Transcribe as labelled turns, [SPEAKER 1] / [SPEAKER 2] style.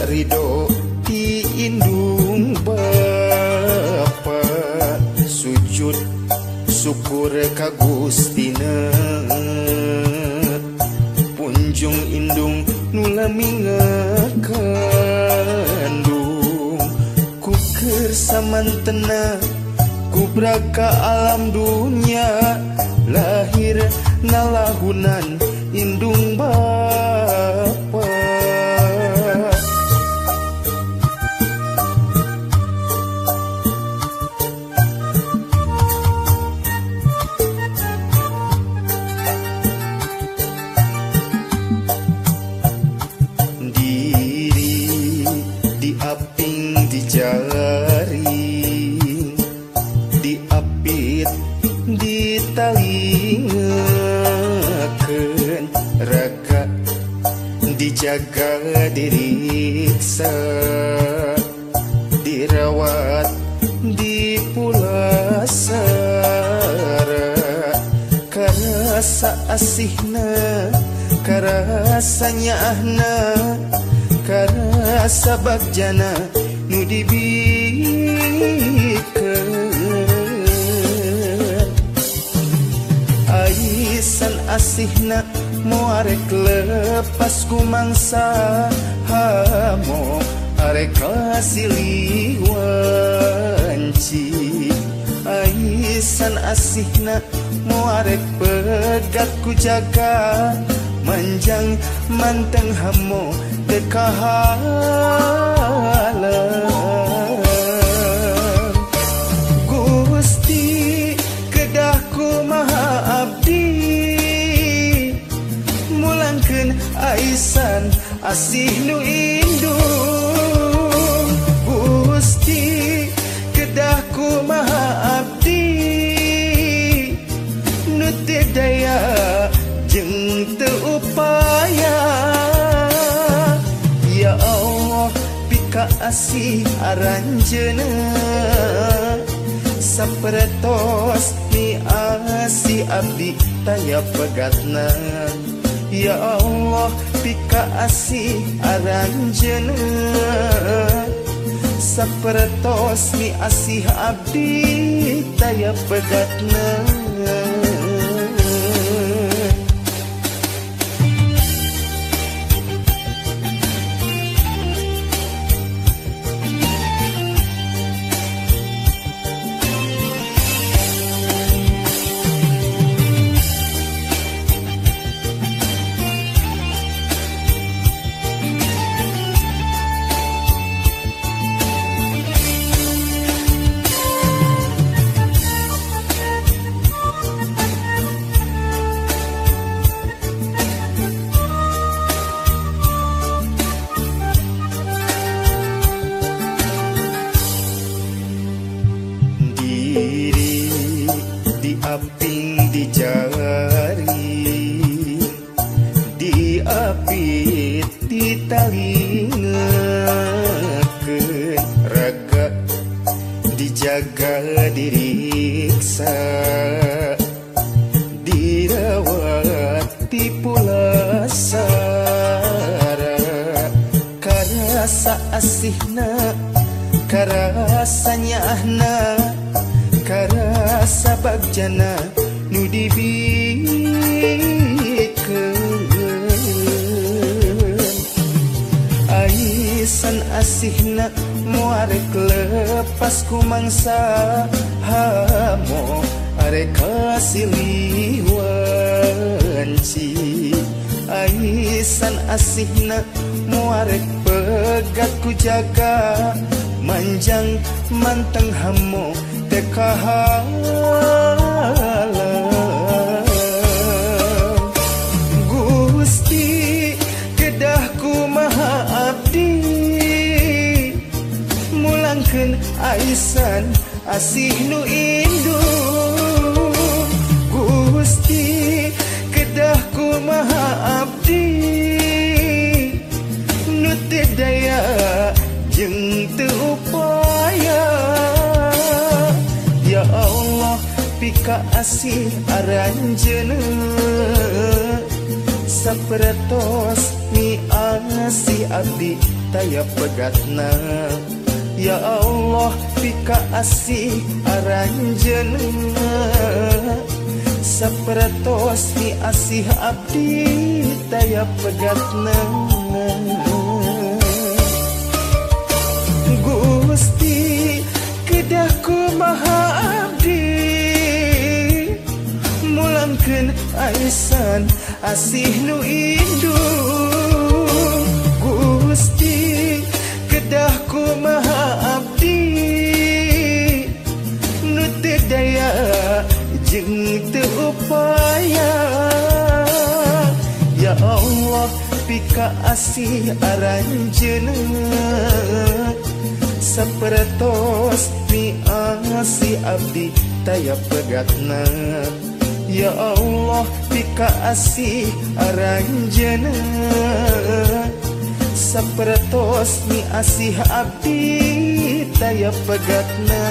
[SPEAKER 1] ridho ti indung Bapa sujud syukur ka Gustina punjung indung nulami ngakandung ku kersamantena ku braka alam dunia lahir nalahunan indung Bapa diri diaping dijaring diapit ditalingakeun raga dijaga diriksa dirawat dipulasara karasa asihna karasa nyaahna karasa bagjana nu dibikeun aisan asihna moarek lepas ku mangsa hamo arek kasiliwanci aisan asihna moarek pegat ku jaga manjang manteng hamo dekahalang Gusti kedahku maha abdi mulangkeun aisan asih nu indung Gusti kedahku maha abdi nu teu daya jeung teu upaya ya Allah pika asih aranjeuna sapertos ni asih abdi taya pegatna ya Allah pika asih aranjeuna sapertos ni asih abdi taya pegatna diri diaping dijaring diapit ditalingakeun raga dijaga diriksa dirawat dipulasara karasa asihna karasa nyaahna karasa bagjana nu dibikeun aisan asihna moarek lepas ku mangsa hamo arek kasiliwanci aisan asihna moarek pegat ku jaga manjang manteng hamo dekahalang Gusti kedahku maha abdi mulangkeun aisan asih nu indung Gusti kedahku maha abdi nu teu daya jeung teu upaya ya Allah pika asih aranjeuna sapertos ni si abdi taya pegatna. Ya Allah pika asih aranjeunna sapertos ni asih abdi taya pegatna. Gusti kedah kumaha abdi mulangkeun aisan asih nu induh. Gusti kedah kumaha abdi nu teu daya jeung teu upaya. Ya Allah pika asih aranjeunna sapertos ni asih abdi taya pegatna. Ya Allah pika asih aranjeunna sapertos ni asih abdi taya pegatna.